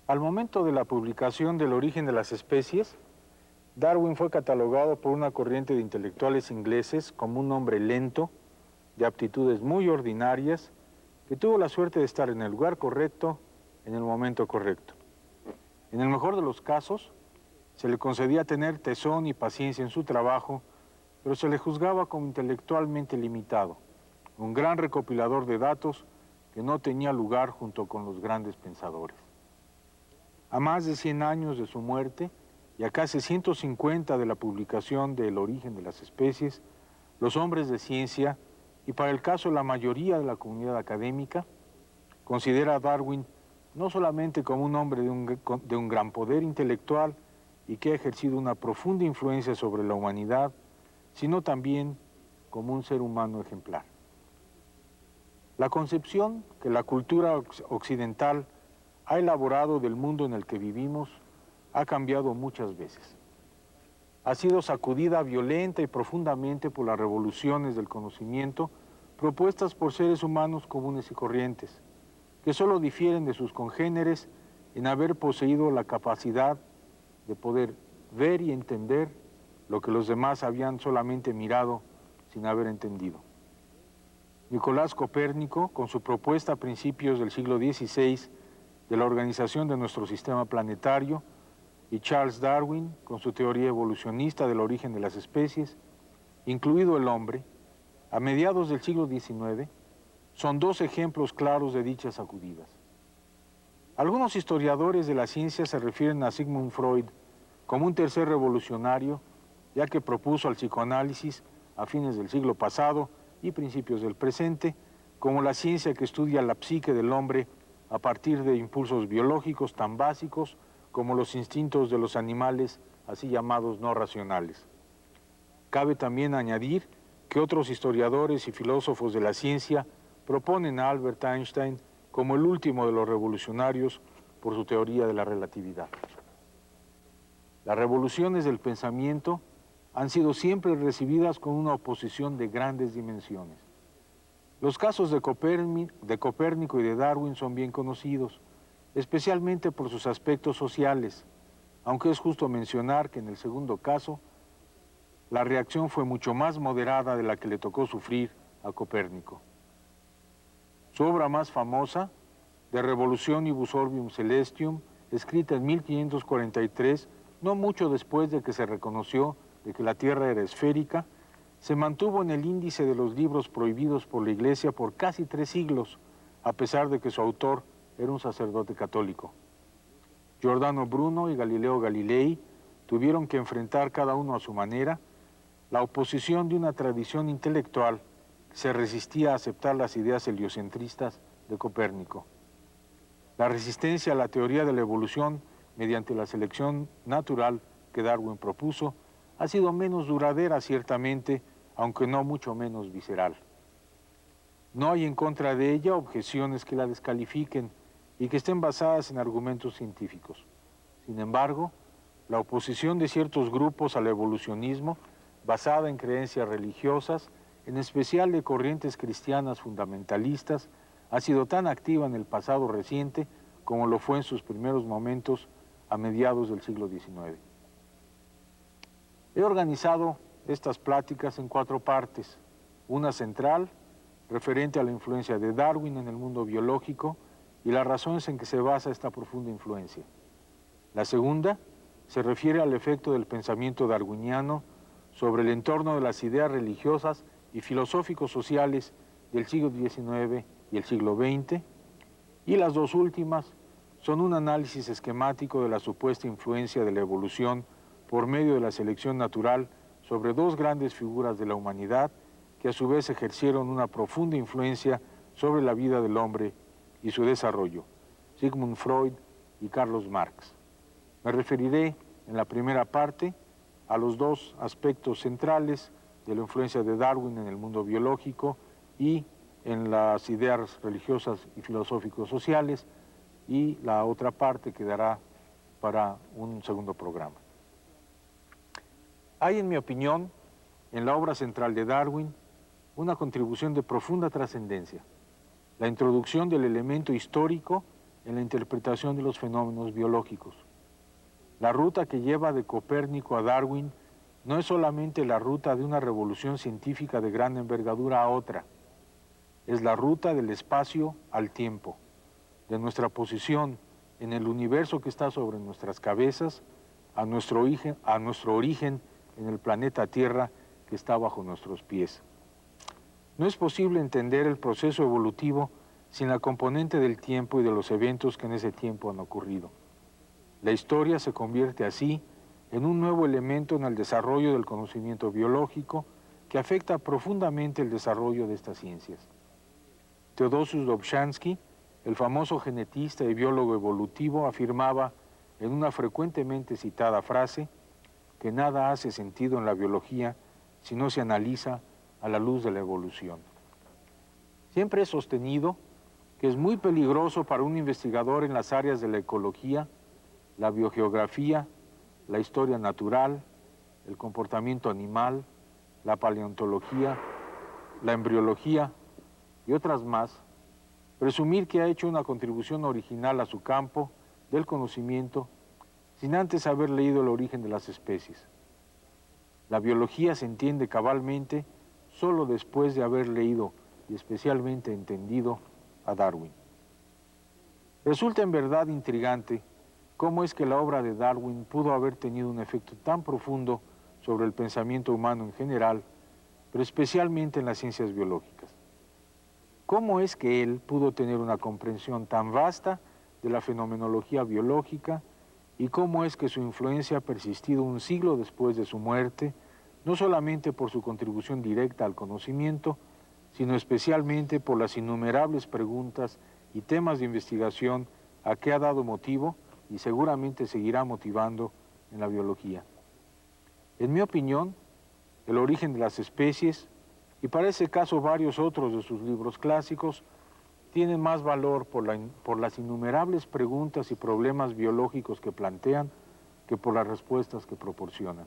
Al momento de la publicación del Origen de las especies, Darwin fue catalogado por una corriente de intelectuales ingleses como un hombre lento, de aptitudes muy ordinarias, que tuvo la suerte de estar en el lugar correcto, en el momento correcto. En el mejor de los casos, se le concedía tener tesón y paciencia en su trabajo, pero se le juzgaba como intelectualmente limitado, un gran recopilador de datos que no tenía lugar junto con los grandes pensadores. A más de 100 años de su muerte y a casi 150 de la publicación de El origen de las especies, los hombres de ciencia, y para el caso la mayoría de la comunidad académica, considera a Darwin no solamente como un hombre de un gran poder intelectual y que ha ejercido una profunda influencia sobre la humanidad, sino también como un ser humano ejemplar. La concepción que la cultura occidental ha elaborado del mundo en el que vivimos ha cambiado muchas veces. Ha sido sacudida violenta y profundamente por las revoluciones del conocimiento propuestas por seres humanos comunes y corrientes, que solo difieren de sus congéneres en haber poseído la capacidad de poder ver y entender lo que los demás habían solamente mirado sin haber entendido. Nicolás Copérnico, con su propuesta a principios del siglo XVI de la organización de nuestro sistema planetario, y Charles Darwin, con su teoría evolucionista del origen de las especies, incluido el hombre, a mediados del siglo XIX, son dos ejemplos claros de dichas sacudidas. Algunos historiadores de la ciencia se refieren a Sigmund Freud como un tercer revolucionario, ya que propuso al psicoanálisis a fines del siglo pasado y principios del presente, como la ciencia que estudia la psique del hombre a partir de impulsos biológicos tan básicos como los instintos de los animales, así llamados no racionales. Cabe también añadir que otros historiadores y filósofos de la ciencia proponen a Albert Einstein como el último de los revolucionarios por su teoría de la relatividad. Las revoluciones del pensamiento han sido siempre recibidas con una oposición de grandes dimensiones. Los casos de Copérnico y de Darwin son bien conocidos, especialmente por sus aspectos sociales, aunque es justo mencionar que en el segundo caso, la reacción fue mucho más moderada de la que le tocó sufrir a Copérnico. Su obra más famosa, De Revolutionibus Orbium Celestium, escrita en 1543, no mucho después de que se reconoció de que la Tierra era esférica, se mantuvo en el índice de los libros prohibidos por la Iglesia por casi 3 siglos, a pesar de que su autor era un sacerdote católico. Giordano Bruno y Galileo Galilei tuvieron que enfrentar cada uno a su manera la oposición de una tradición intelectual que se resistía a aceptar las ideas heliocentristas de Copérnico. La resistencia a la teoría de la evolución mediante la selección natural que Darwin propuso ha sido menos duradera ciertamente, aunque no mucho menos visceral. No hay en contra de ella objeciones que la descalifiquen y que estén basadas en argumentos científicos. Sin embargo, la oposición de ciertos grupos al evolucionismo, basada en creencias religiosas, en especial de corrientes cristianas fundamentalistas, ha sido tan activa en el pasado reciente como lo fue en sus primeros momentos a mediados del siglo XIX. He organizado estas pláticas en 4 partes, una central, referente a la influencia de Darwin en el mundo biológico y las razones en que se basa esta profunda influencia. La segunda se refiere al efecto del pensamiento darwiniano sobre el entorno de las ideas religiosas y filosóficos sociales del siglo XIX y el siglo XX, y las 2 últimas son un análisis esquemático de la supuesta influencia de la evolución por medio de la selección natural sobre 2 grandes figuras de la humanidad que a su vez ejercieron una profunda influencia sobre la vida del hombre y su desarrollo, Sigmund Freud y Carlos Marx. Me referiré en la primera parte a los 2 aspectos centrales de la influencia de Darwin en el mundo biológico y en las ideas religiosas y filosóficos sociales, y la otra parte quedará para un segundo programa. Hay, en mi opinión, en la obra central de Darwin, una contribución de profunda trascendencia, la introducción del elemento histórico en la interpretación de los fenómenos biológicos. La ruta que lleva de Copérnico a Darwin no es solamente la ruta de una revolución científica de gran envergadura a otra, es la ruta del espacio al tiempo, de nuestra posición en el universo que está sobre nuestras cabezas, a nuestro origen en el planeta Tierra que está bajo nuestros pies. No es posible entender el proceso evolutivo sin la componente del tiempo y de los eventos que en ese tiempo han ocurrido. La historia se convierte así en un nuevo elemento en el desarrollo del conocimiento biológico que afecta profundamente el desarrollo de estas ciencias. Teodosius Dobzhansky, el famoso genetista y biólogo evolutivo, afirmaba en una frecuentemente citada frase que nada hace sentido en la biología si no se analiza a la luz de la evolución. Siempre he sostenido que es muy peligroso para un investigador en las áreas de la ecología, la biogeografía, la historia natural, el comportamiento animal, la paleontología, la embriología y otras más, presumir que ha hecho una contribución original a su campo del conocimiento sin antes haber leído el origen de las especies. La biología se entiende cabalmente solo después de haber leído y especialmente entendido a Darwin. Resulta en verdad intrigante cómo es que la obra de Darwin pudo haber tenido un efecto tan profundo sobre el pensamiento humano en general, pero especialmente en las ciencias biológicas. ¿Cómo es que él pudo tener una comprensión tan vasta de la fenomenología biológica y cómo es que su influencia ha persistido un siglo después de su muerte, no solamente por su contribución directa al conocimiento, sino especialmente por las innumerables preguntas y temas de investigación a que ha dado motivo y seguramente seguirá motivando en la biología? En mi opinión, El origen de las especies, y para ese caso varios otros de sus libros clásicos, tienen más valor por las innumerables preguntas y problemas biológicos que plantean que por las respuestas que proporcionan.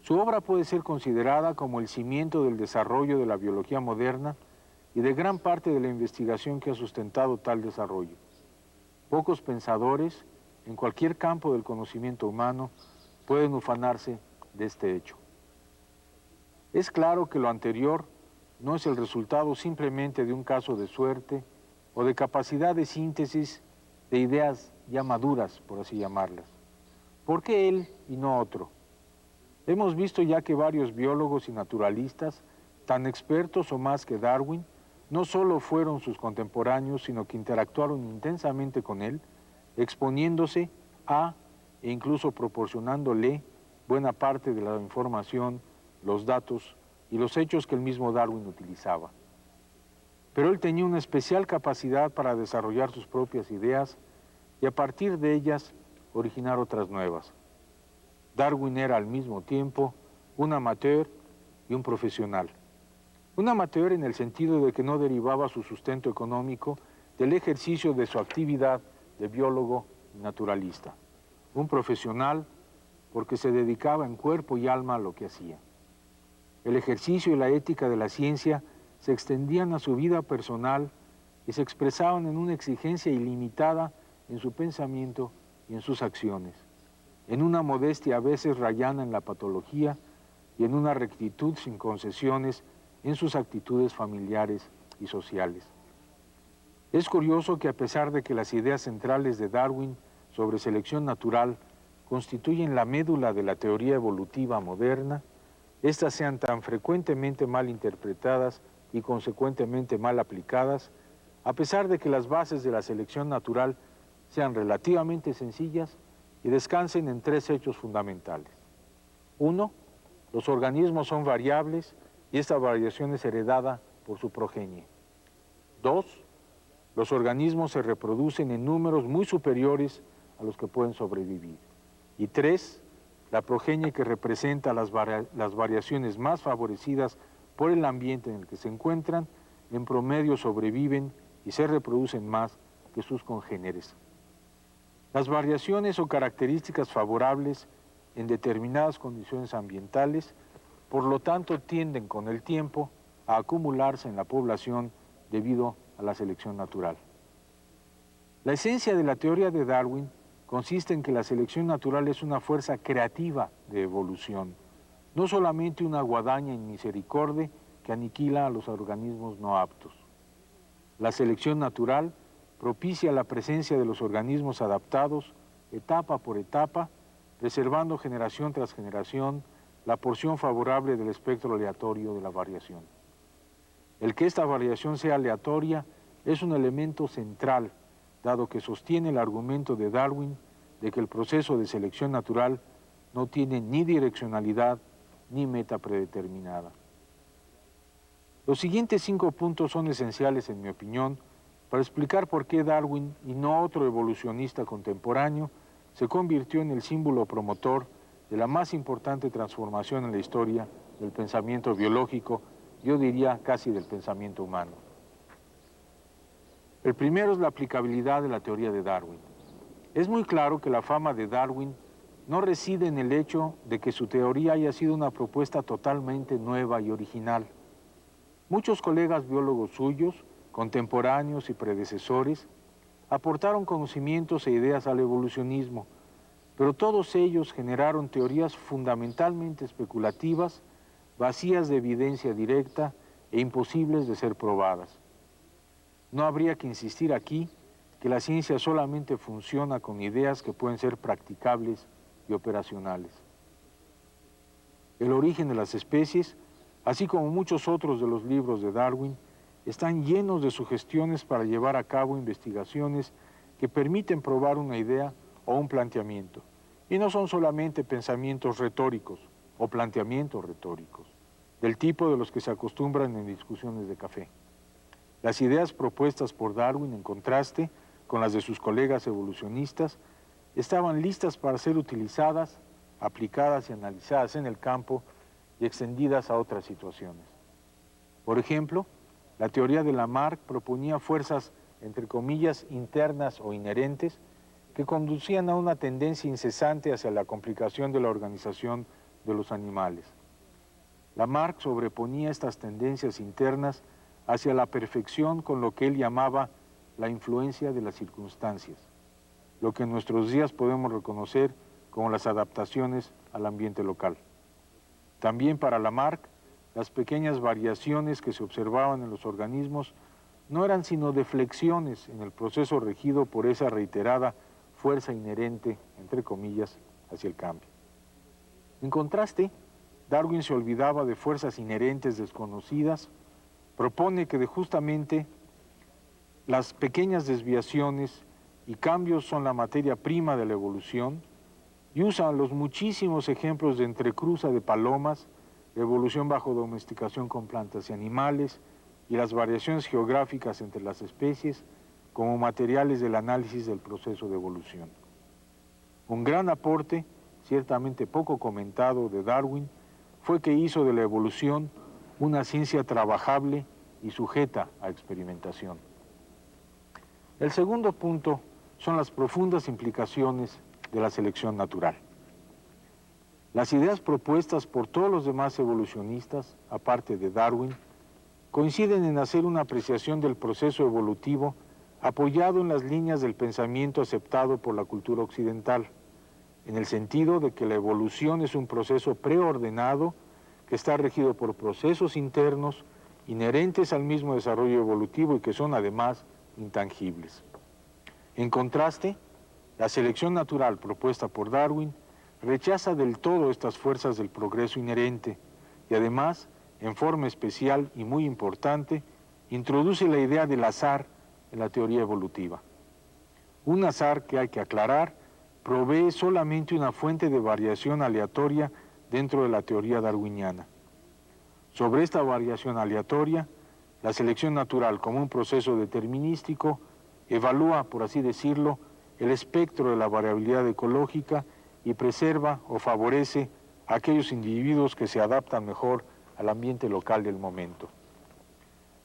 Su obra puede ser considerada como el cimiento del desarrollo de la biología moderna y de gran parte de la investigación que ha sustentado tal desarrollo. Pocos pensadores, en cualquier campo del conocimiento humano, pueden ufanarse de este hecho. Es claro que lo anterior no es el resultado simplemente de un caso de suerte o de capacidad de síntesis de ideas ya maduras, por así llamarlas. ¿Por qué él y no otro? Hemos visto ya que varios biólogos y naturalistas, tan expertos o más que Darwin, no solo fueron sus contemporáneos, sino que interactuaron intensamente con él, exponiéndose a e incluso proporcionándole buena parte de la información, los datos y los hechos que el mismo Darwin utilizaba. Pero él tenía una especial capacidad para desarrollar sus propias ideas y a partir de ellas originar otras nuevas. Darwin era al mismo tiempo un amateur y un profesional. Un amateur en el sentido de que no derivaba su sustento económico del ejercicio de su actividad de biólogo y naturalista. Un profesional porque se dedicaba en cuerpo y alma a lo que hacía. El ejercicio y la ética de la ciencia se extendían a su vida personal y se expresaban en una exigencia ilimitada en su pensamiento y en sus acciones, en una modestia a veces rayana en la patología y en una rectitud sin concesiones en sus actitudes familiares y sociales. Es curioso que a pesar de que las ideas centrales de Darwin sobre selección natural constituyen la médula de la teoría evolutiva moderna, estas sean tan frecuentemente mal interpretadas y consecuentemente mal aplicadas, a pesar de que las bases de la selección natural sean relativamente sencillas y descansen en tres hechos fundamentales. 1. Los organismos son variables y esta variación es heredada por su progenie. 2. Los organismos se reproducen en números muy superiores a los que pueden sobrevivir. Y 3. La progenie que representa las variaciones más favorecidas por el ambiente en el que se encuentran, en promedio sobreviven y se reproducen más que sus congéneres. Las variaciones o características favorables en determinadas condiciones ambientales, por lo tanto, tienden con el tiempo a acumularse en la población debido a la selección natural. La esencia de la teoría de Darwin consiste en que la selección natural es una fuerza creativa de evolución, no solamente una guadaña in misericordia que aniquila a los organismos no aptos. La selección natural propicia la presencia de los organismos adaptados etapa por etapa, preservando generación tras generación la porción favorable del espectro aleatorio de la variación. El que esta variación sea aleatoria es un elemento central, dado que sostiene el argumento de Darwin de que el proceso de selección natural no tiene ni direccionalidad ni meta predeterminada. Los siguientes 5 puntos son esenciales, en mi opinión, para explicar por qué Darwin, y no otro evolucionista contemporáneo, se convirtió en el símbolo promotor de la más importante transformación en la historia del pensamiento biológico, yo diría casi del pensamiento humano. El primero es la aplicabilidad de la teoría de Darwin. Es muy claro que la fama de Darwin no reside en el hecho de que su teoría haya sido una propuesta totalmente nueva y original. Muchos colegas biólogos suyos, contemporáneos y predecesores, aportaron conocimientos e ideas al evolucionismo, pero todos ellos generaron teorías fundamentalmente especulativas, vacías de evidencia directa e imposibles de ser probadas. No habría que insistir aquí que la ciencia solamente funciona con ideas que pueden ser practicables y operacionales. El origen de las especies, así como muchos otros de los libros de Darwin, están llenos de sugestiones para llevar a cabo investigaciones que permiten probar una idea o un planteamiento, y no son solamente pensamientos retóricos o planteamientos retóricos, del tipo de los que se acostumbran en discusiones de café. Las ideas propuestas por Darwin, en contraste con las de sus colegas evolucionistas, estaban listas para ser utilizadas, aplicadas y analizadas en el campo y extendidas a otras situaciones. Por ejemplo, la teoría de Lamarck proponía fuerzas, entre comillas, internas o inherentes, que conducían a una tendencia incesante hacia la complicación de la organización de los animales. Lamarck sobreponía estas tendencias internas hacia la perfección con lo que él llamaba la influencia de las circunstancias, lo que en nuestros días podemos reconocer como las adaptaciones al ambiente local. También para Lamarck, las pequeñas variaciones que se observaban en los organismos no eran sino deflexiones en el proceso regido por esa reiterada fuerza inherente, entre comillas, hacia el cambio. En contraste, Darwin se olvidaba de fuerzas inherentes desconocidas, propone que justamente las pequeñas desviaciones y cambios son la materia prima de la evolución, y usa los muchísimos ejemplos de entrecruza de palomas, evolución bajo domesticación con plantas y animales, y las variaciones geográficas entre las especies como materiales del análisis del proceso de evolución. Un gran aporte, ciertamente poco comentado, de Darwin fue que hizo de la evolución una ciencia trabajable y sujeta a experimentación. El segundo punto son las profundas implicaciones de la selección natural. Las ideas propuestas por todos los demás evolucionistas, aparte de Darwin, coinciden en hacer una apreciación del proceso evolutivo apoyado en las líneas del pensamiento aceptado por la cultura occidental, en el sentido de que la evolución es un proceso preordenado que está regido por procesos internos inherentes al mismo desarrollo evolutivo y que son además intangibles. En contraste, la selección natural propuesta por Darwin rechaza del todo estas fuerzas del progreso inherente y además, en forma especial y muy importante, introduce la idea del azar en la teoría evolutiva. Un azar que hay que aclarar provee solamente una fuente de variación aleatoria dentro de la teoría darwiniana. Sobre esta variación aleatoria, la selección natural como un proceso determinístico evalúa, por así decirlo, el espectro de la variabilidad ecológica y preserva o favorece a aquellos individuos que se adaptan mejor al ambiente local del momento.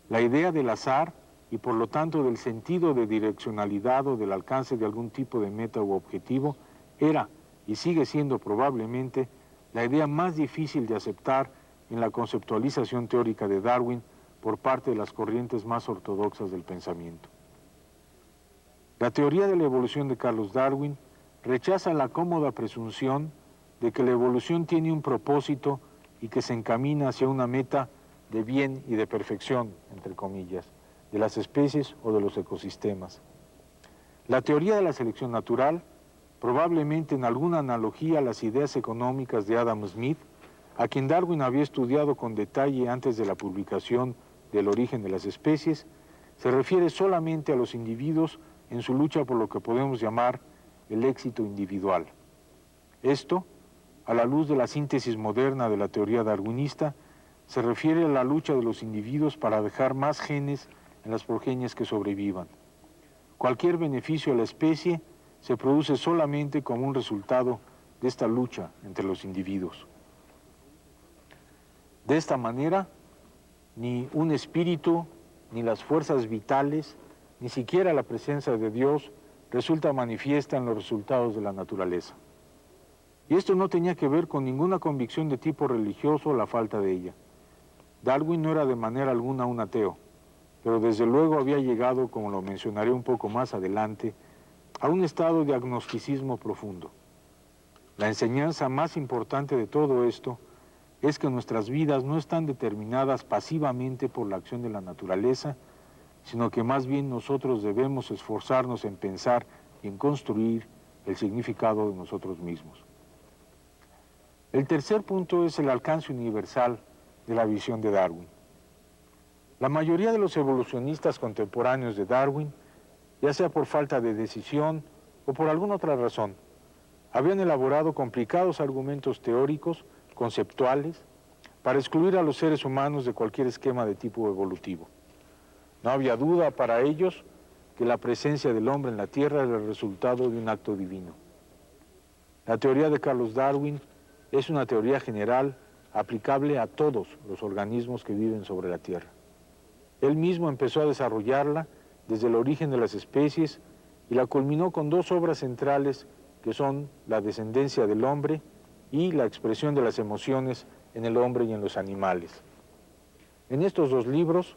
La idea del azar y por lo tanto del sentido de direccionalidad o del alcance de algún tipo de meta u objetivo era y sigue siendo probablemente la idea más difícil de aceptar en la conceptualización teórica de Darwin por parte de las corrientes más ortodoxas del pensamiento. La teoría de la evolución de Carlos Darwin rechaza la cómoda presunción de que la evolución tiene un propósito y que se encamina hacia una meta de bien y de perfección, entre comillas, de las especies o de los ecosistemas. La teoría de la selección natural, probablemente en alguna analogía a las ideas económicas de Adam Smith, a quien Darwin había estudiado con detalle antes de la publicación del origen de las especies, se refiere solamente a los individuos en su lucha por lo que podemos llamar el éxito individual. Esto, a la luz de la síntesis moderna de la teoría darwinista, se refiere a la lucha de los individuos para dejar más genes en las progenies que sobrevivan. Cualquier beneficio a la especie se produce solamente como un resultado de esta lucha entre los individuos. De esta manera, ni un espíritu, ni las fuerzas vitales, ni siquiera la presencia de Dios resulta manifiesta en los resultados de la naturaleza. Y esto no tenía que ver con ninguna convicción de tipo religioso o la falta de ella. Darwin no era de manera alguna un ateo, pero desde luego había llegado, como lo mencionaré un poco más adelante, a un estado de agnosticismo profundo. La enseñanza más importante de todo esto es que nuestras vidas no están determinadas pasivamente por la acción de la naturaleza, sino que más bien nosotros debemos esforzarnos en pensar y en construir el significado de nosotros mismos. El tercer punto es el alcance universal de la visión de Darwin. La mayoría de los evolucionistas contemporáneos de Darwin, ya sea por falta de decisión o por alguna otra razón, habían elaborado complicados argumentos teóricos, conceptuales, para excluir a los seres humanos de cualquier esquema de tipo evolutivo. No había duda para ellos que la presencia del hombre en la Tierra era el resultado de un acto divino. La teoría de Carlos Darwin es una teoría general aplicable a todos los organismos que viven sobre la Tierra. Él mismo empezó a desarrollarla desde el origen de las especies y la culminó con dos obras centrales que son La descendencia del hombre y La expresión de las emociones en el hombre y en los animales. En estos dos libros,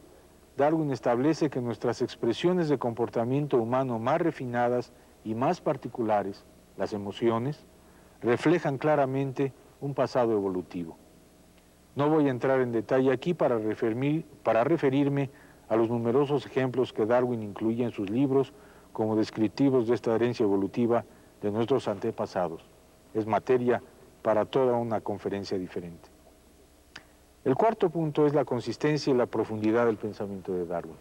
Darwin establece que nuestras expresiones de comportamiento humano más refinadas y más particulares, las emociones, reflejan claramente un pasado evolutivo. No voy a entrar en detalle aquí para referirme a los numerosos ejemplos que Darwin incluye en sus libros como descriptivos de esta herencia evolutiva de nuestros antepasados. Es materia para toda una conferencia diferente. El cuarto punto es la consistencia y la profundidad del pensamiento de Darwin.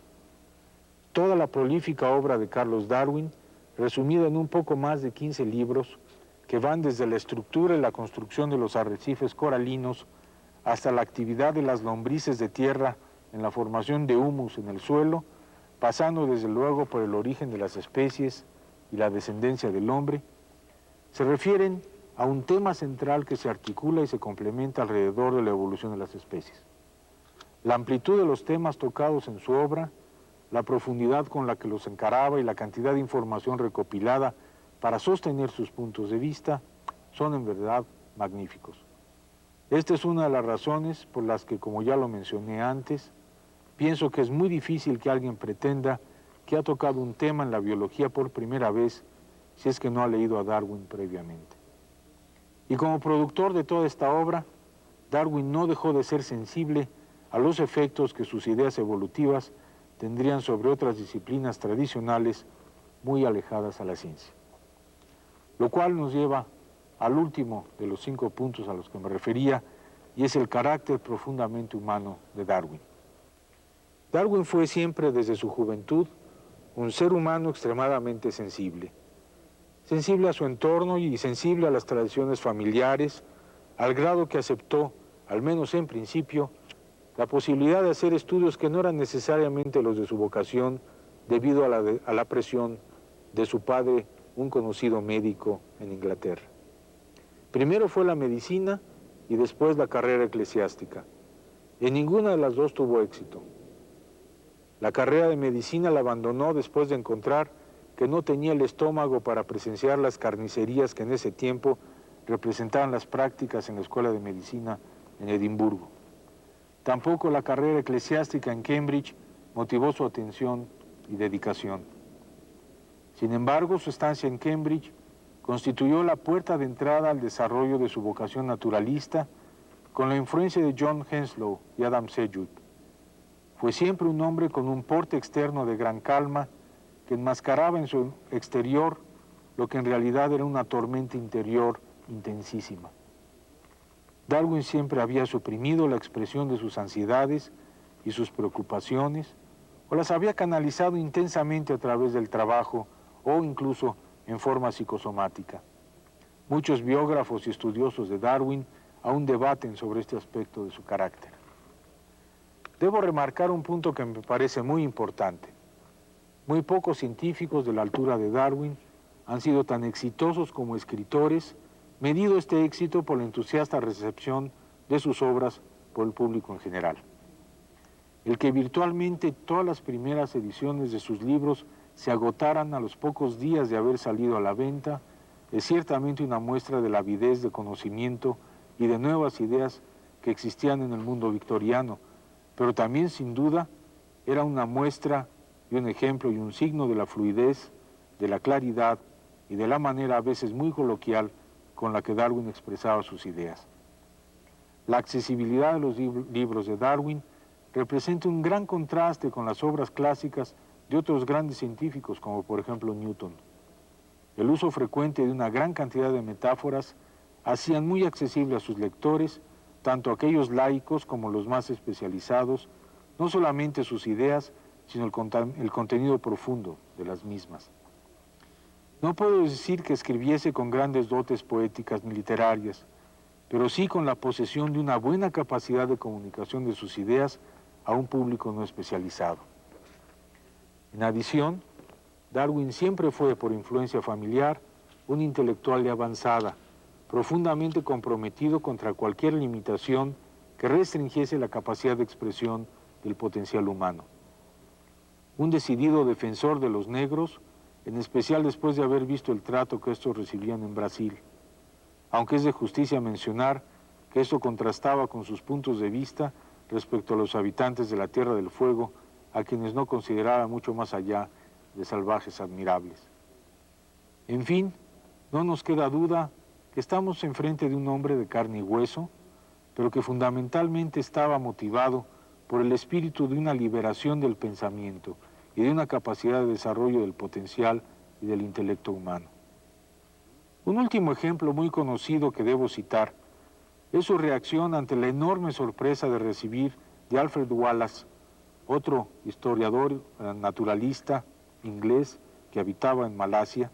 Toda la prolífica obra de Carlos Darwin, resumida en un poco más de 15 libros, que van desde la estructura y la construcción de los arrecifes coralinos hasta la actividad de las lombrices de tierra en la formación de humus en el suelo, pasando desde luego por el origen de las especies y la descendencia del hombre, se refieren a un tema central que se articula y se complementa alrededor de la evolución de las especies. La amplitud de los temas tocados en su obra, la profundidad con la que los encaraba y la cantidad de información recopilada para sostener sus puntos de vista son en verdad magníficos. Esta es una de las razones por las que, como ya lo mencioné antes, pienso que es muy difícil que alguien pretenda que ha tocado un tema en la biología por primera vez si es que no ha leído a Darwin previamente. Y como productor de toda esta obra, Darwin no dejó de ser sensible a los efectos que sus ideas evolutivas tendrían sobre otras disciplinas tradicionales muy alejadas a la ciencia. Lo cual nos lleva al último de los 5 puntos a los que me refería, y es el carácter profundamente humano de Darwin. Darwin fue siempre desde su juventud un ser humano extremadamente sensible. Sensible a su entorno y sensible a las tradiciones familiares, al grado que aceptó, al menos en principio, la posibilidad de hacer estudios que no eran necesariamente los de su vocación debido a la presión de su padre, un conocido médico en Inglaterra. Primero fue la medicina y después la carrera eclesiástica. En ninguna de las dos tuvo éxito. La carrera de medicina la abandonó después de encontrar que no tenía el estómago para presenciar las carnicerías que en ese tiempo representaban las prácticas en la Escuela de Medicina en Edimburgo. Tampoco la carrera eclesiástica en Cambridge motivó su atención y dedicación. Sin embargo, su estancia en Cambridge constituyó la puerta de entrada al desarrollo de su vocación naturalista con la influencia de John Henslow y Adam Sedgwick. Fue siempre un hombre con un porte externo de gran calma que enmascaraba en su exterior lo que en realidad era una tormenta interior intensísima. Darwin siempre había suprimido la expresión de sus ansiedades y sus preocupaciones, o las había canalizado intensamente a través del trabajo o incluso en forma psicosomática. Muchos biógrafos y estudiosos de Darwin aún debaten sobre este aspecto de su carácter. Debo remarcar un punto que me parece muy importante. Muy pocos científicos de la altura de Darwin han sido tan exitosos como escritores, medido este éxito por la entusiasta recepción de sus obras por el público en general. El que virtualmente todas las primeras ediciones de sus libros se agotaran a los pocos días de haber salido a la venta es ciertamente una muestra de la avidez de conocimiento y de nuevas ideas que existían en el mundo victoriano, pero también sin duda era una muestra y un ejemplo y un signo de la fluidez, de la claridad y de la manera a veces muy coloquial con la que Darwin expresaba sus ideas. La accesibilidad de los libros de Darwin representa un gran contraste con las obras clásicas de otros grandes científicos, como por ejemplo Newton. El uso frecuente de una gran cantidad de metáforas hacían muy accesible a sus lectores, tanto aquellos laicos como los más especializados, no solamente sus ideas, sino el contenido profundo de las mismas. No puedo decir que escribiese con grandes dotes poéticas ni literarias, pero sí con la posesión de una buena capacidad de comunicación de sus ideas a un público no especializado. En adición, Darwin siempre fue, por influencia familiar, un intelectual de avanzada, profundamente comprometido contra cualquier limitación que restringiese la capacidad de expresión del potencial humano. Un decidido defensor de los negros, en especial después de haber visto el trato que estos recibían en Brasil, aunque es de justicia mencionar que esto contrastaba con sus puntos de vista respecto a los habitantes de la Tierra del Fuego, a quienes no consideraba mucho más allá de salvajes admirables. En fin, no nos queda duda que estamos enfrente de un hombre de carne y hueso, pero que fundamentalmente estaba motivado por el espíritu de una liberación del pensamiento y de una capacidad de desarrollo del potencial y del intelecto humano. Un último ejemplo muy conocido que debo citar es su reacción ante la enorme sorpresa de recibir de Alfred Wallace, otro historiador naturalista inglés que habitaba en Malasia,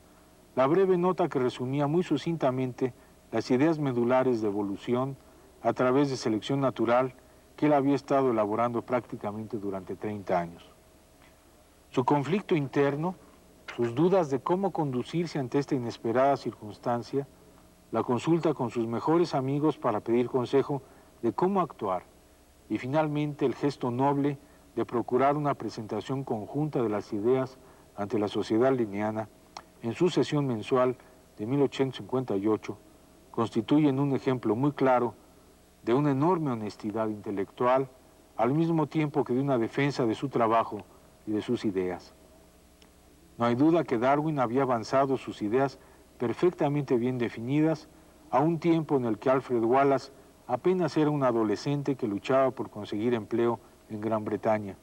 la breve nota que resumía muy sucintamente las ideas medulares de evolución a través de selección natural que él había estado elaborando prácticamente durante 30 años. Su conflicto interno, sus dudas de cómo conducirse ante esta inesperada circunstancia, la consulta con sus mejores amigos para pedir consejo de cómo actuar y finalmente el gesto noble de procurar una presentación conjunta de las ideas ante la sociedad linneana en su sesión mensual de 1858 constituyen un ejemplo muy claro de una enorme honestidad intelectual al mismo tiempo que de una defensa de su trabajo y de sus ideas. No hay duda que Darwin había avanzado sus ideas perfectamente bien definidas a un tiempo en el que Alfred Wallace apenas era un adolescente que luchaba por conseguir empleo en Gran Bretaña,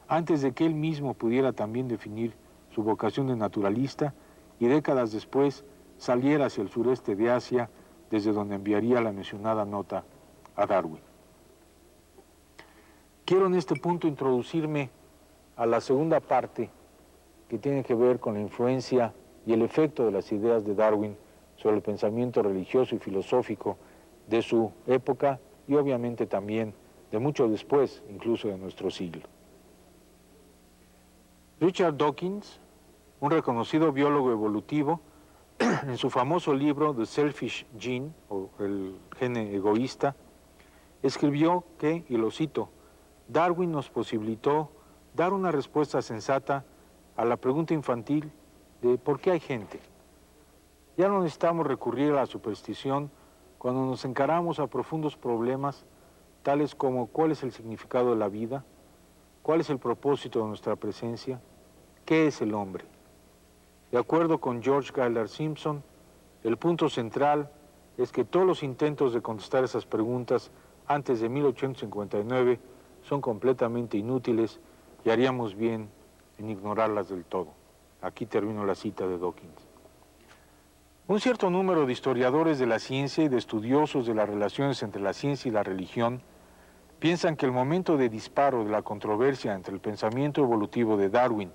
antes de que él mismo pudiera también definir su vocación de naturalista y décadas después saliera hacia el sureste de Asia, desde donde enviaría la mencionada nota a Darwin. Quiero en este punto introducirme a la segunda parte que tiene que ver con la influencia y el efecto de las ideas de Darwin sobre el pensamiento religioso y filosófico de su época y obviamente también de mucho después, incluso de nuestro siglo. Richard Dawkins, un reconocido biólogo evolutivo, en su famoso libro The Selfish Gene, o el gene egoísta, escribió que, y lo cito, Darwin nos posibilitó dar una respuesta sensata a la pregunta infantil de ¿por qué hay gente? Ya no necesitamos recurrir a la superstición cuando nos encaramos a profundos problemas tales como ¿cuál es el significado de la vida? ¿Cuál es el propósito de nuestra presencia? ¿Qué es el hombre? De acuerdo con George Gaylord Simpson, el punto central es que todos los intentos de contestar esas preguntas antes de 1859 son completamente inútiles y haríamos bien en ignorarlas del todo. Aquí termino la cita de Dawkins. Un cierto número de historiadores de la ciencia y de estudiosos de las relaciones entre la ciencia y la religión piensan que el momento de disparo de la controversia entre el pensamiento evolutivo de Darwin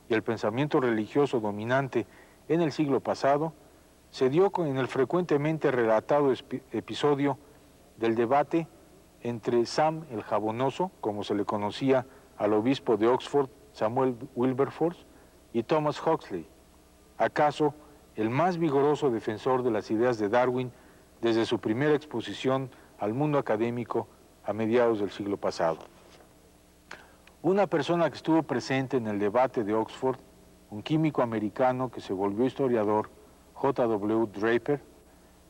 y el pensamiento religioso dominante en el siglo pasado se dio en el frecuentemente relatado episodio del debate entre Sam el Jabonoso, como se le conocía al obispo de Oxford, Samuel Wilberforce, y Thomas Huxley, acaso el más vigoroso defensor de las ideas de Darwin desde su primera exposición al mundo académico a mediados del siglo pasado. Una persona que estuvo presente en el debate de Oxford, un químico americano que se volvió historiador, J.W. Draper,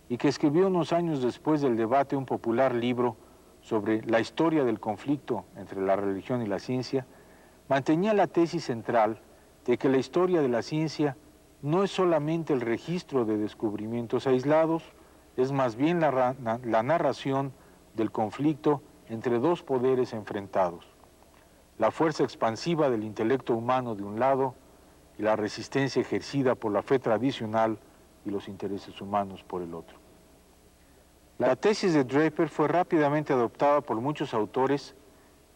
y que escribió unos años después del debate un popular libro sobre la historia del conflicto entre la religión y la ciencia, mantenía la tesis central de que la historia de la ciencia no es solamente el registro de descubrimientos aislados, es más bien la narración del conflicto entre dos poderes enfrentados, la fuerza expansiva del intelecto humano de un lado y la resistencia ejercida por la fe tradicional y los intereses humanos por el otro. La tesis de Draper fue rápidamente adoptada por muchos autores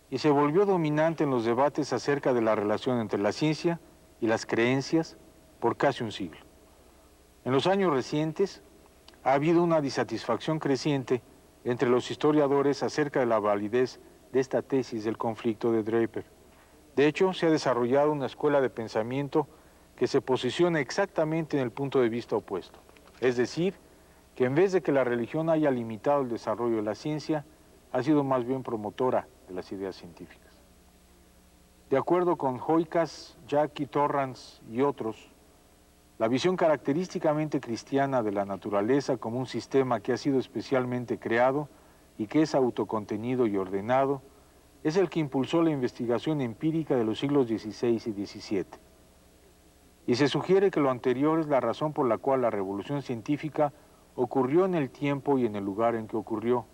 y se volvió dominante en los debates acerca de la relación entre la ciencia y las creencias por casi un siglo. En los años recientes ha habido una disatisfacción creciente entre los historiadores acerca de la validez de esta tesis del conflicto de Draper. De hecho, se ha desarrollado una escuela de pensamiento que se posiciona exactamente en el punto de vista opuesto, es decir, que en vez de que la religión haya limitado el desarrollo de la ciencia, ha sido más bien promotora de las ideas científicas. De acuerdo con Hoykas, Jackie Torrance y otros, la visión característicamente cristiana de la naturaleza como un sistema que ha sido especialmente creado y que es autocontenido y ordenado, es el que impulsó la investigación empírica de los siglos XVI y XVII. Y se sugiere que lo anterior es la razón por la cual la revolución científica ocurrió en el tiempo y en el lugar en que ocurrió,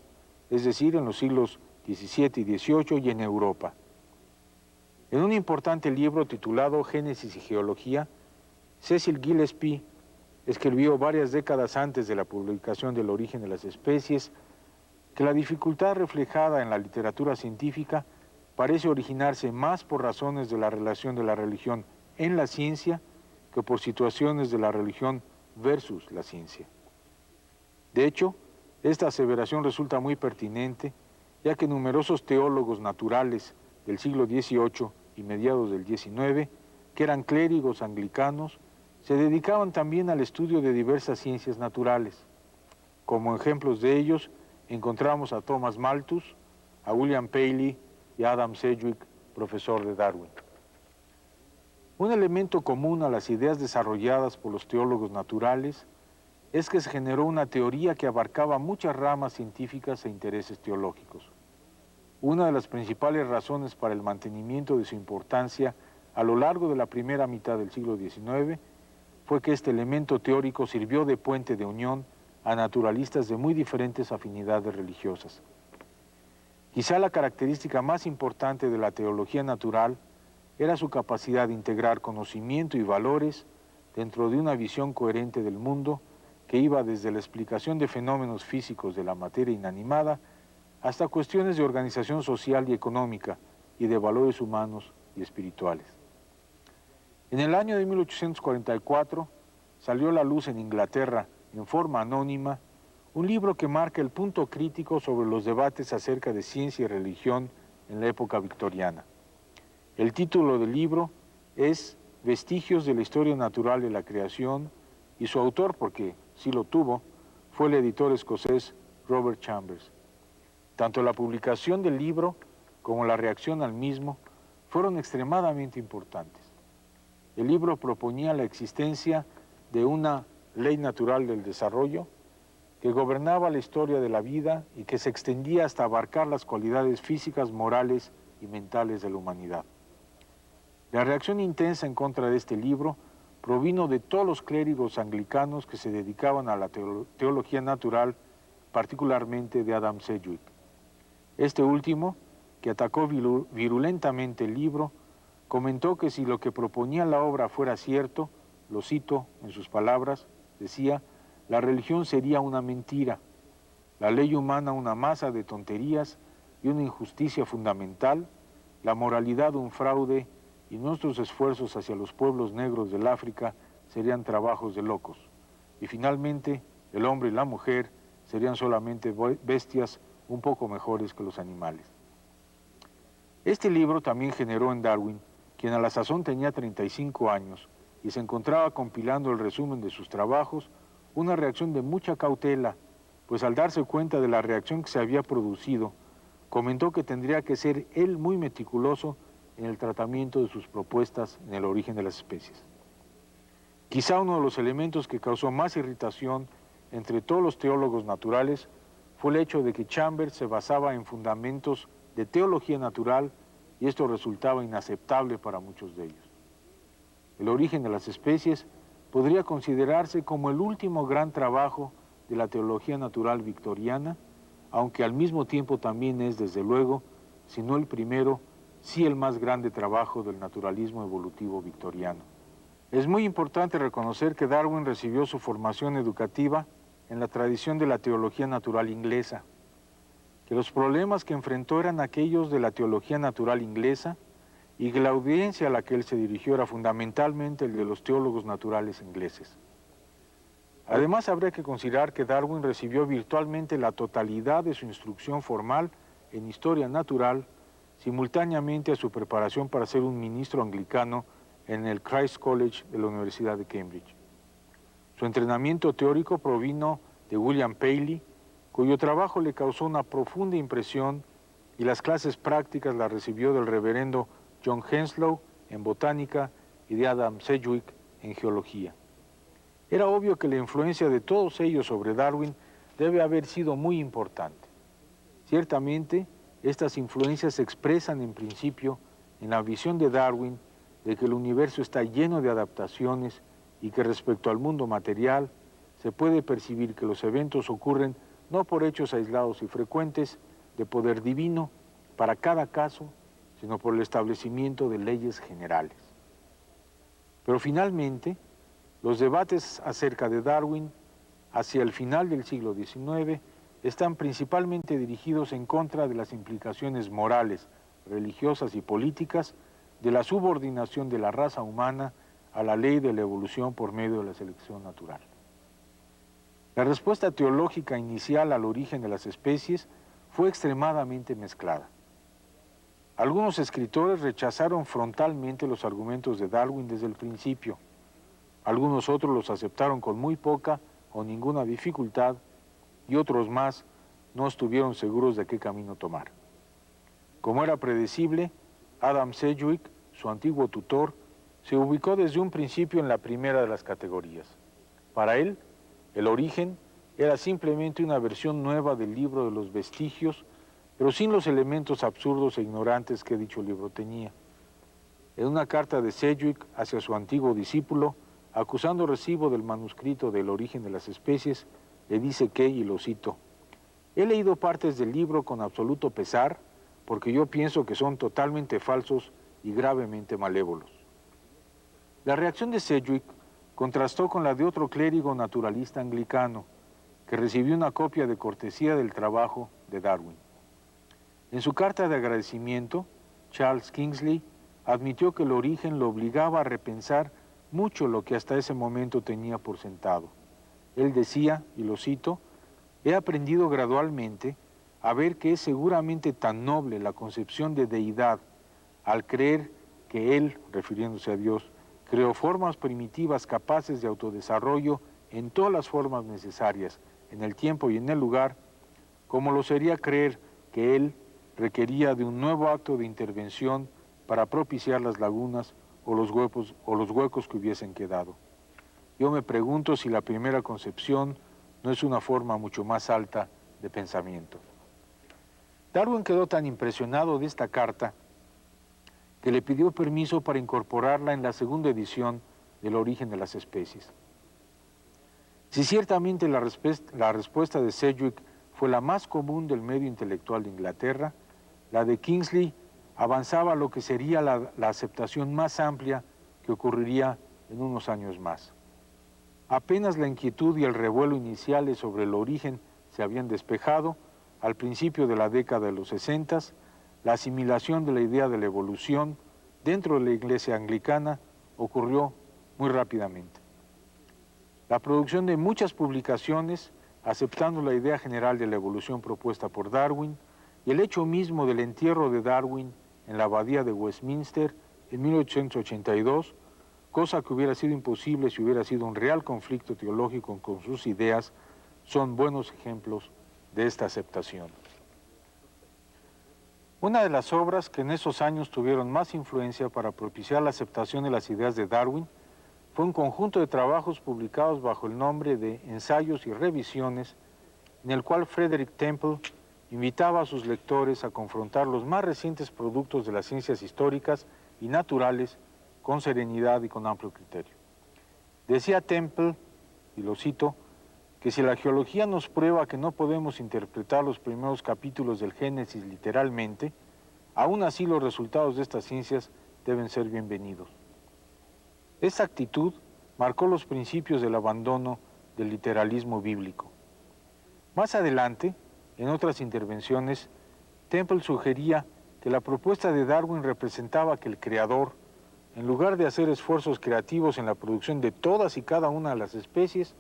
es decir, en los siglos XVII y XVIII y en Europa. En un importante libro titulado Génesis y Geología, Cecil Gillespie escribió varias décadas antes de la publicación del Origen de las Especies que la dificultad reflejada en la literatura científica parece originarse más por razones de la relación de la religión en la ciencia que por situaciones de la religión versus la ciencia. De hecho, esta aseveración resulta muy pertinente, ya que numerosos teólogos naturales del siglo XVIII y mediados del XIX, que eran clérigos anglicanos, se dedicaban también al estudio de diversas ciencias naturales. Como ejemplos de ellos, encontramos a Thomas Malthus, a William Paley y a Adam Sedgwick, profesor de Darwin. Un elemento común a las ideas desarrolladas por los teólogos naturales es que se generó una teoría que abarcaba muchas ramas científicas e intereses teológicos. Una de las principales razones para el mantenimiento de su importancia a lo largo de la primera mitad del siglo XIX fue que este elemento teórico sirvió de puente de unión a naturalistas de muy diferentes afinidades religiosas. Quizá la característica más importante de la teología natural era su capacidad de integrar conocimiento y valores dentro de una visión coherente del mundo que iba desde la explicación de fenómenos físicos de la materia inanimada hasta cuestiones de organización social y económica y de valores humanos y espirituales. En el año de 1844 salió a la luz en Inglaterra, en forma anónima, un libro que marca el punto crítico sobre los debates acerca de ciencia y religión en la época victoriana. El título del libro es Vestigios de la historia natural de la creación y su autor, porque sí lo tuvo, fue el editor escocés Robert Chambers. Tanto la publicación del libro como la reacción al mismo fueron extremadamente importantes. El libro proponía la existencia de una ley natural del desarrollo que gobernaba la historia de la vida y que se extendía hasta abarcar las cualidades físicas, morales y mentales de la humanidad. La reacción intensa en contra de este libro provino de todos los clérigos anglicanos que se dedicaban a la teología natural, particularmente de Adam Sedgwick. Este último, que atacó virulentamente el libro, comentó que si lo que proponía la obra fuera cierto, lo cito en sus palabras, decía, la religión sería una mentira, la ley humana una masa de tonterías y una injusticia fundamental, la moralidad un fraude y nuestros esfuerzos hacia los pueblos negros del África serían trabajos de locos. Y finalmente, el hombre y la mujer serían solamente bestias un poco mejores que los animales. Este libro también generó en Darwin, quien a la sazón tenía 35 años y se encontraba compilando el resumen de sus trabajos, una reacción de mucha cautela, pues al darse cuenta de la reacción que se había producido, comentó que tendría que ser él muy meticuloso en el tratamiento de sus propuestas en el origen de las especies. Quizá uno de los elementos que causó más irritación entre todos los teólogos naturales fue el hecho de que Chambers se basaba en fundamentos de teología natural y esto resultaba inaceptable para muchos de ellos. El origen de las especies podría considerarse como el último gran trabajo de la teología natural victoriana, aunque al mismo tiempo también es, desde luego, si no el primero, sí el más grande trabajo del naturalismo evolutivo victoriano. Es muy importante reconocer que Darwin recibió su formación educativa en la tradición de la teología natural inglesa, que los problemas que enfrentó eran aquellos de la teología natural inglesa y que la audiencia a la que él se dirigió era fundamentalmente el de los teólogos naturales ingleses. Además, habría que considerar que Darwin recibió virtualmente la totalidad de su instrucción formal en historia natural simultáneamente a su preparación para ser un ministro anglicano en el Christ's College de la Universidad de Cambridge. Su entrenamiento teórico provino de William Paley, cuyo trabajo le causó una profunda impresión, y las clases prácticas las recibió del reverendo John Henslow en botánica y de Adam Sedgwick en geología. Era obvio que la influencia de todos ellos sobre Darwin debe haber sido muy importante. Ciertamente, estas influencias se expresan en principio en la visión de Darwin de que el universo está lleno de adaptaciones y que respecto al mundo material se puede percibir que los eventos ocurren no por hechos aislados y frecuentes de poder divino para cada caso, sino por el establecimiento de leyes generales. Pero finalmente, los debates acerca de Darwin hacia el final del siglo XIX están principalmente dirigidos en contra de las implicaciones morales, religiosas y políticas de la subordinación de la raza humana a la ley de la evolución por medio de la selección natural. La respuesta teológica inicial al origen de las especies fue extremadamente mezclada. Algunos escritores rechazaron frontalmente los argumentos de Darwin desde el principio. Algunos otros los aceptaron con muy poca o ninguna dificultad y otros más no estuvieron seguros de qué camino tomar. Como era predecible, Adam Sedgwick, su antiguo tutor, se ubicó desde un principio en la primera de las categorías. Para él, el origen era simplemente una versión nueva del libro de los vestigios, pero sin los elementos absurdos e ignorantes que dicho libro tenía. En una carta de Sedgwick hacia su antiguo discípulo, acusando recibo del manuscrito del origen de las especies, le dice que, y lo cito, he leído partes del libro con absoluto pesar, porque yo pienso que son totalmente falsos y gravemente malévolos. La reacción de Sedgwick contrastó con la de otro clérigo naturalista anglicano, que recibió una copia de cortesía del trabajo de Darwin. En su carta de agradecimiento, Charles Kingsley admitió que el origen lo obligaba a repensar mucho lo que hasta ese momento tenía por sentado. Él decía, y lo cito, he aprendido gradualmente a ver que es seguramente tan noble la concepción de deidad al creer que él, refiriéndose a Dios, creó formas primitivas capaces de autodesarrollo en todas las formas necesarias, en el tiempo y en el lugar, como lo sería creer que él requería de un nuevo acto de intervención para propiciar las lagunas o los huecos que hubiesen quedado. Yo me pregunto si la primera concepción no es una forma mucho más alta de pensamiento. Darwin quedó tan impresionado de esta carta que le pidió permiso para incorporarla en la segunda edición del origen de las especies. Si ciertamente la respuesta de Sedgwick fue la más común del medio intelectual de Inglaterra, la de Kingsley avanzaba a lo que sería la aceptación más amplia que ocurriría en unos años más. Apenas la inquietud y el revuelo iniciales sobre el origen se habían despejado, al principio de la década de los 60, la asimilación de la idea de la evolución dentro de la Iglesia anglicana ocurrió muy rápidamente. La producción de muchas publicaciones aceptando la idea general de la evolución propuesta por Darwin y el hecho mismo del entierro de Darwin en la abadía de Westminster en 1882, cosa que hubiera sido imposible si hubiera sido un real conflicto teológico con sus ideas, son buenos ejemplos de esta aceptación. Una de las obras que en esos años tuvieron más influencia para propiciar la aceptación de las ideas de Darwin fue un conjunto de trabajos publicados bajo el nombre de Ensayos y Revisiones, en el cual Frederick Temple invitaba a sus lectores a confrontar los más recientes productos de las ciencias históricas y naturales con serenidad y con amplio criterio. Decía Temple, y lo cito, que si la geología nos prueba que no podemos interpretar los primeros capítulos del Génesis literalmente, aún así los resultados de estas ciencias deben ser bienvenidos. Esta actitud marcó los principios del abandono del literalismo bíblico. Más adelante, en otras intervenciones, Temple sugería que la propuesta de Darwin representaba que el creador, en lugar de hacer esfuerzos creativos en la producción de todas y cada una de las especies,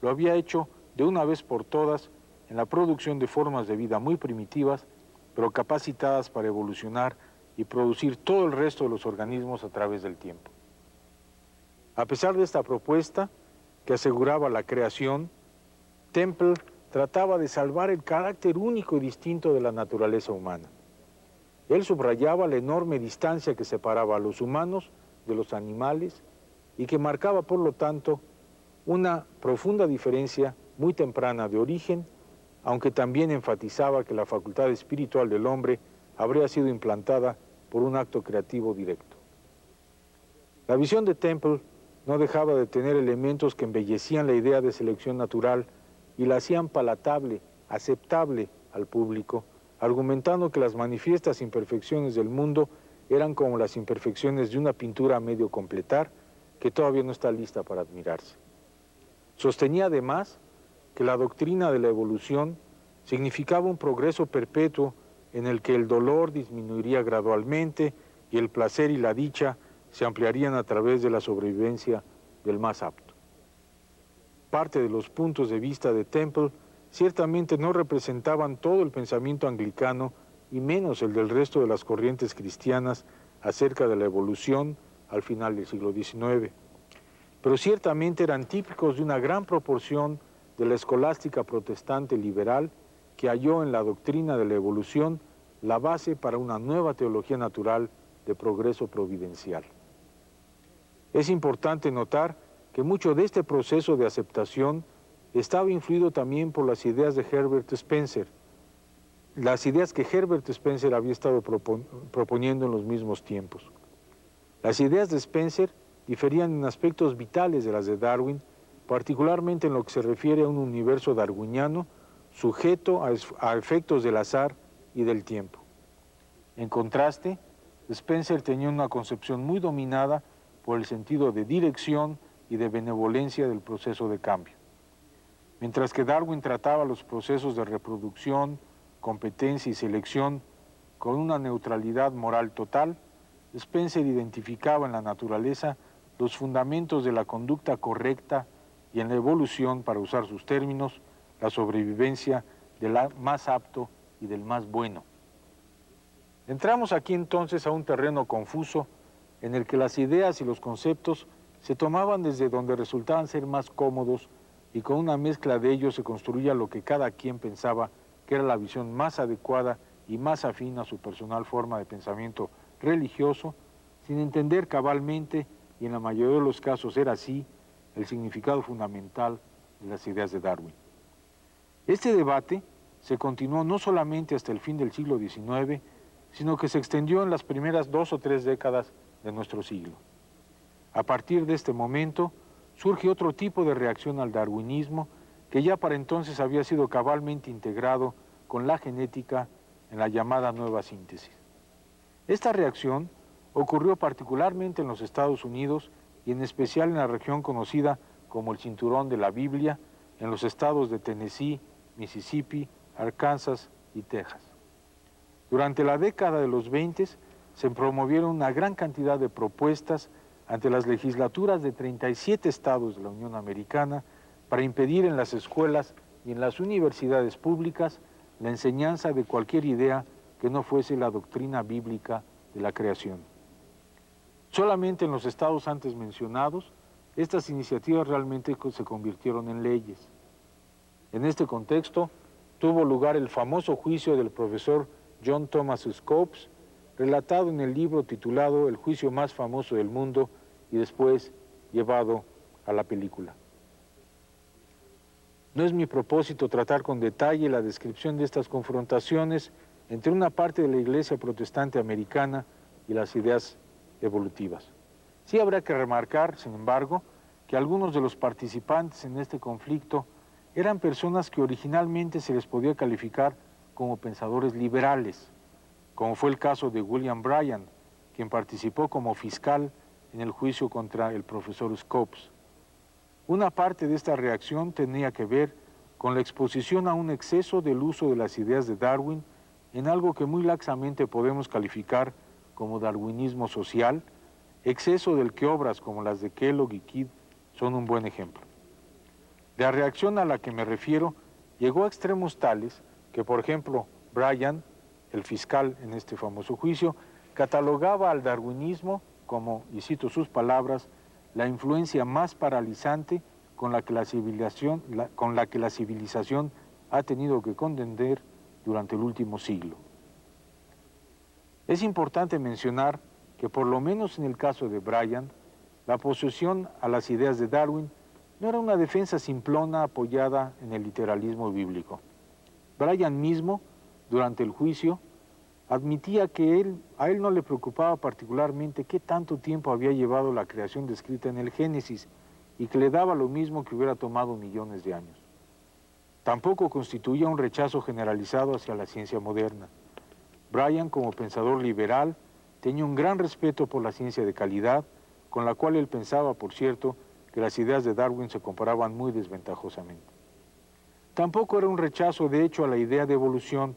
lo había hecho de una vez por todas en la producción de formas de vida muy primitivas, pero capacitadas para evolucionar y producir todo el resto de los organismos a través del tiempo. A pesar de esta propuesta, que aseguraba la creación, Temple trataba de salvar el carácter único y distinto de la naturaleza humana. Él subrayaba la enorme distancia que separaba a los humanos de los animales y que marcaba, por lo tanto, una profunda diferencia muy temprana de origen, aunque también enfatizaba que la facultad espiritual del hombre habría sido implantada por un acto creativo directo. La visión de Temple no dejaba de tener elementos que embellecían la idea de selección natural y la hacían palatable, aceptable al público, argumentando que las manifiestas imperfecciones del mundo eran como las imperfecciones de una pintura a medio completar que todavía no está lista para admirarse. Sostenía además que la doctrina de la evolución significaba un progreso perpetuo en el que el dolor disminuiría gradualmente y el placer y la dicha se ampliarían a través de la sobrevivencia del más apto. Parte de los puntos de vista de Temple ciertamente no representaban todo el pensamiento anglicano y menos el del resto de las corrientes cristianas acerca de la evolución al final del siglo XIX, pero ciertamente eran típicos de una gran proporción de la escolástica protestante liberal que halló en la doctrina de la evolución la base para una nueva teología natural de progreso providencial. Es importante notar que mucho de este proceso de aceptación estaba influido también por las ideas de Herbert Spencer, las ideas que Herbert Spencer había estado proponiendo en los mismos tiempos. Las ideas de Spencer diferían en aspectos vitales de las de Darwin, particularmente en lo que se refiere a un universo darwiniano sujeto a efectos del azar y del tiempo. En contraste, Spencer tenía una concepción muy dominada por el sentido de dirección y de benevolencia del proceso de cambio. Mientras que Darwin trataba los procesos de reproducción, competencia y selección con una neutralidad moral total, Spencer identificaba en la naturaleza los fundamentos de la conducta correcta y en la evolución, para usar sus términos, la sobrevivencia del más apto y del más bueno. Entramos aquí entonces a un terreno confuso en el que las ideas y los conceptos se tomaban desde donde resultaban ser más cómodos y con una mezcla de ellos se construía lo que cada quien pensaba que era la visión más adecuada y más afín a su personal forma de pensamiento religioso, sin entender cabalmente, y en la mayoría de los casos era así, el significado fundamental de las ideas de Darwin. Este debate se continuó no solamente hasta el fin del siglo XIX, sino que se extendió en las primeras 2 o 3 décadas de nuestro siglo. A partir de este momento, surge otro tipo de reacción al darwinismo que ya para entonces había sido cabalmente integrado con la genética en la llamada nueva síntesis. Esta reacción ocurrió particularmente en los Estados Unidos y en especial en la región conocida como el Cinturón de la Biblia, en los estados de Tennessee, Mississippi, Arkansas y Texas. Durante la década de los 20 se promovieron una gran cantidad de propuestas ante las legislaturas de 37 estados de la Unión Americana para impedir en las escuelas y en las universidades públicas la enseñanza de cualquier idea que no fuese la doctrina bíblica de la creación. Solamente en los estados antes mencionados, estas iniciativas realmente se convirtieron en leyes. En este contexto, tuvo lugar el famoso juicio del profesor John Thomas Scopes, relatado en el libro titulado El juicio más famoso del mundo y después llevado a la película. No es mi propósito tratar con detalle la descripción de estas confrontaciones entre una parte de la Iglesia protestante americana y las ideas evolutivas. Sí habrá que remarcar, sin embargo, que algunos de los participantes en este conflicto eran personas que originalmente se les podía calificar como pensadores liberales, como fue el caso de William Bryan, quien participó como fiscal en el juicio contra el profesor Scopes. Una parte de esta reacción tenía que ver con la exposición a un exceso del uso de las ideas de Darwin en algo que muy laxamente podemos calificar como darwinismo social, exceso del que obras como las de Kellogg y Kidd son un buen ejemplo. La reacción a la que me refiero llegó a extremos tales que, por ejemplo, Bryan, el fiscal en este famoso juicio, catalogaba al darwinismo como, y cito sus palabras, la influencia más paralizante con la que la civilización ha tenido que contender durante el último siglo. Es importante mencionar que por lo menos en el caso de Bryan, la oposición a las ideas de Darwin no era una defensa simplona apoyada en el literalismo bíblico. Bryan mismo, durante el juicio, admitía que a él no le preocupaba particularmente qué tanto tiempo había llevado la creación descrita en el Génesis y que le daba lo mismo que hubiera tomado millones de años. Tampoco constituía un rechazo generalizado hacia la ciencia moderna. Bryan, como pensador liberal, tenía un gran respeto por la ciencia de calidad, con la cual él pensaba, por cierto, que las ideas de Darwin se comparaban muy desventajosamente. Tampoco era un rechazo, de hecho, a la idea de evolución,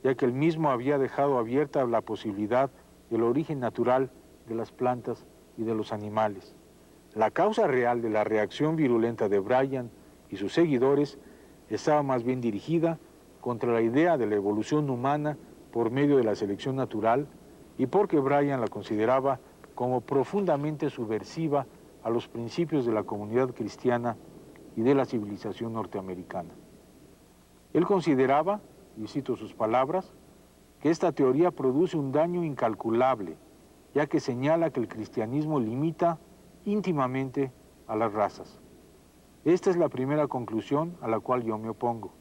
ya que él mismo había dejado abierta la posibilidad del origen natural de las plantas y de los animales. La causa real de la reacción virulenta de Bryan y sus seguidores estaba más bien dirigida contra la idea de la evolución humana por medio de la selección natural y porque Bryan la consideraba como profundamente subversiva a los principios de la comunidad cristiana y de la civilización norteamericana. Él consideraba, y cito sus palabras, que esta teoría produce un daño incalculable, ya que señala que el cristianismo limita íntimamente a las razas. Esta es la primera conclusión a la cual yo me opongo.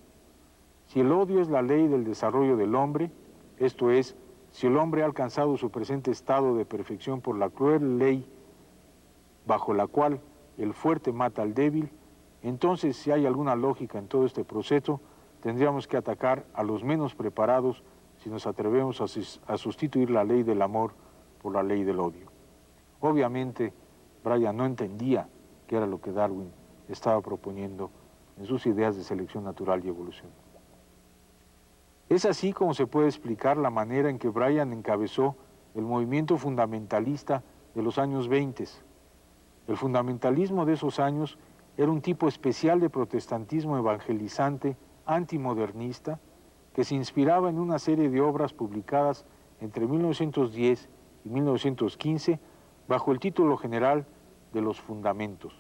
Si el odio es la ley del desarrollo del hombre, esto es, si el hombre ha alcanzado su presente estado de perfección por la cruel ley bajo la cual el fuerte mata al débil, entonces si hay alguna lógica en todo este proceso, tendríamos que atacar a los menos preparados si nos atrevemos a sustituir la ley del amor por la ley del odio. Obviamente, Bryan no entendía qué era lo que Darwin estaba proponiendo en sus ideas de selección natural y evolución. Es así como se puede explicar la manera en que Bryan encabezó el movimiento fundamentalista de los años 20. El fundamentalismo de esos años era un tipo especial de protestantismo evangelizante antimodernista que se inspiraba en una serie de obras publicadas entre 1910 y 1915 bajo el título general de Los Fundamentos.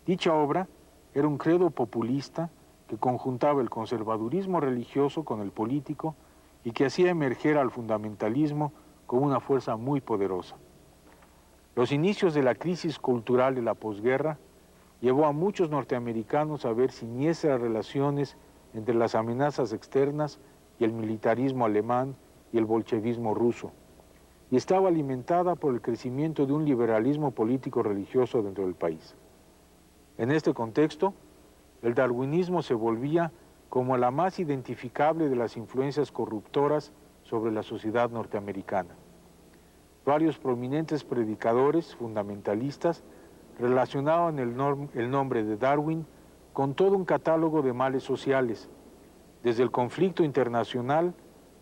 Dicha obra era un credo populista que conjuntaba el conservadurismo religioso con el político y que hacía emerger al fundamentalismo como una fuerza muy poderosa. Los inicios de la crisis cultural de la posguerra llevó a muchos norteamericanos a ver siniestras relaciones entre las amenazas externas y el militarismo alemán y el bolchevismo ruso. y estaba alimentada por el crecimiento de un liberalismo político-religioso dentro del país. En este contexto, el darwinismo se volvía como la más identificable de las influencias corruptoras sobre la sociedad norteamericana. Varios prominentes predicadores fundamentalistas relacionaban el nombre de Darwin con todo un catálogo de males sociales, desde el conflicto internacional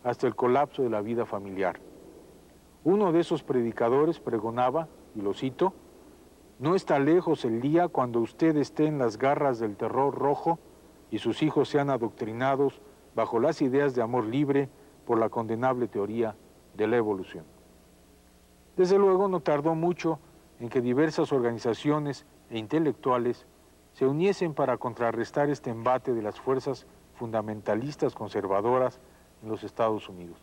hasta el colapso de la vida familiar. Uno de esos predicadores pregonaba, y lo cito, «No está lejos el día cuando usted esté en las garras del terror rojo y sus hijos sean adoctrinados bajo las ideas de amor libre por la condenable teoría de la evolución». Desde luego no tardó mucho en que diversas organizaciones e intelectuales se uniesen para contrarrestar este embate de las fuerzas fundamentalistas conservadoras en los Estados Unidos.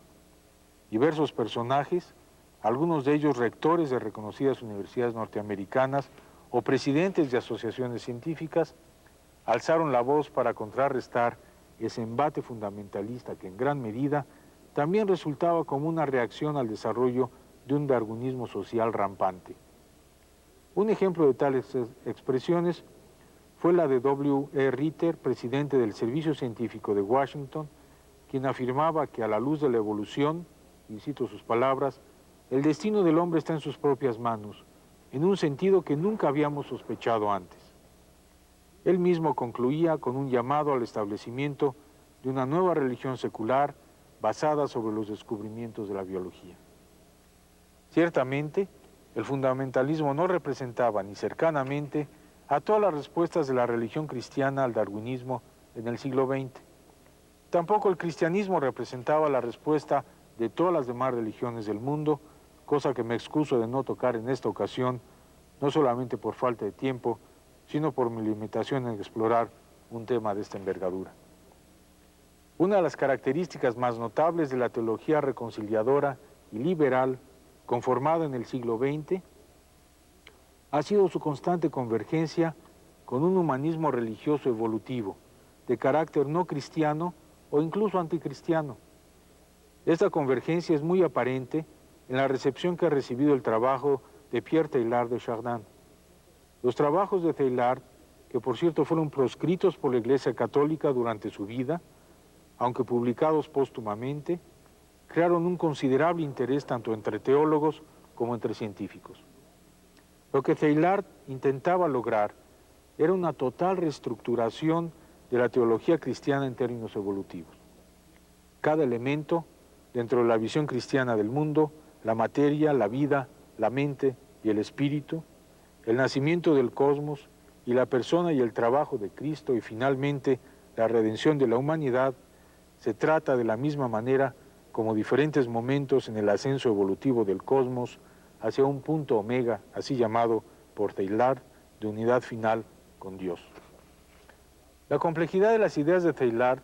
Diversos personajes, algunos de ellos rectores de reconocidas universidades norteamericanas o presidentes de asociaciones científicas, alzaron la voz para contrarrestar ese embate fundamentalista que en gran medida también resultaba como una reacción al desarrollo de un darwinismo social rampante. Un ejemplo de tales expresiones fue la de W. E. Ritter, presidente del Servicio Científico de Washington, quien afirmaba que a la luz de la evolución, y cito sus palabras, el destino del hombre está en sus propias manos, en un sentido que nunca habíamos sospechado antes. Él mismo concluía con un llamado al establecimiento de una nueva religión secular basada sobre los descubrimientos de la biología. Ciertamente, el fundamentalismo no representaba ni cercanamente a todas las respuestas de la religión cristiana al darwinismo en el siglo XX. Tampoco el cristianismo representaba la respuesta de todas las demás religiones del mundo, cosa que me excuso de no tocar en esta ocasión, no solamente por falta de tiempo, sino por mi limitación en explorar un tema de esta envergadura. Una de las características más notables de la teología reconciliadora y liberal conformada en el siglo XX ha sido su constante convergencia con un humanismo religioso evolutivo, de carácter no cristiano o incluso anticristiano. Esta convergencia es muy aparente en la recepción que ha recibido el trabajo de Pierre Teilhard de Chardin. Los trabajos de Teilhard, que por cierto fueron proscritos por la Iglesia Católica durante su vida, aunque publicados póstumamente, crearon un considerable interés tanto entre teólogos como entre científicos. Lo que Teilhard intentaba lograr era una total reestructuración de la teología cristiana en términos evolutivos. Cada elemento, dentro de la visión cristiana del mundo, la materia, la vida, la mente y el espíritu, el nacimiento del cosmos y la persona y el trabajo de Cristo y finalmente la redención de la humanidad, se trata de la misma manera como diferentes momentos en el ascenso evolutivo del cosmos hacia un punto omega, así llamado por Teilhard, de unidad final con Dios. La complejidad de las ideas de Teilhard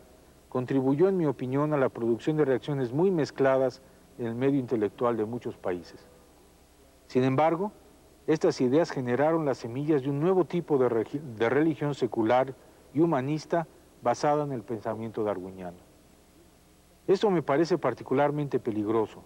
contribuyó, en mi opinión, a la producción de reacciones muy mezcladas en el medio intelectual de muchos países. Sin embargo, estas ideas generaron las semillas de un nuevo tipo de religión secular y humanista basada en el pensamiento darwiniano. Esto me parece particularmente peligroso,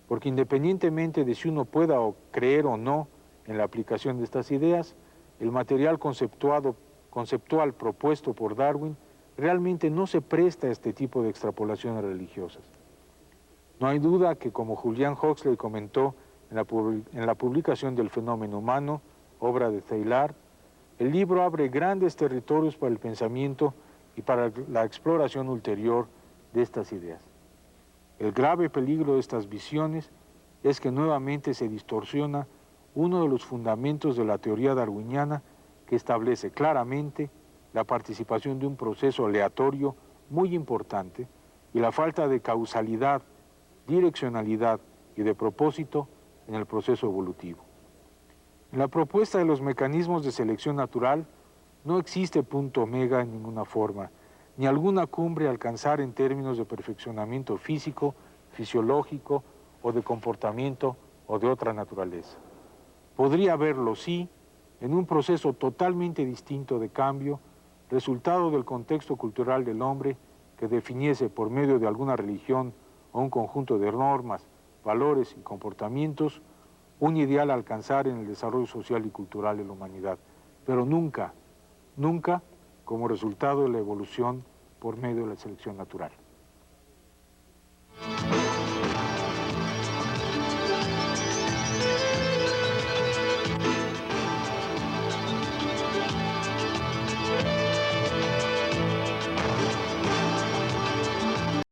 porque independientemente de si uno pueda creer o no en la aplicación de estas ideas, el material conceptual propuesto por Darwin realmente no se presta a este tipo de extrapolaciones religiosas. No hay duda que, como Julian Huxley comentó en la publicación del Fenómeno Humano, obra de Teilhard, el libro abre grandes territorios para el pensamiento y para la exploración ulterior de estas ideas. El grave peligro de estas visiones es que nuevamente se distorsiona uno de los fundamentos de la teoría darwiniana, que establece claramente la participación de un proceso aleatorio muy importante y la falta de causalidad, direccionalidad y de propósito en el proceso evolutivo. En la propuesta de los mecanismos de selección natural no existe punto omega en ninguna forma, ni alguna cumbre a alcanzar en términos de perfeccionamiento físico, fisiológico o de comportamiento o de otra naturaleza. Podría haberlo, sí, en un proceso totalmente distinto de cambio, resultado del contexto cultural del hombre que definiese por medio de alguna religión o un conjunto de normas valores y comportamientos, un ideal a alcanzar en el desarrollo social y cultural de la humanidad, pero nunca, nunca como resultado de la evolución por medio de la selección natural.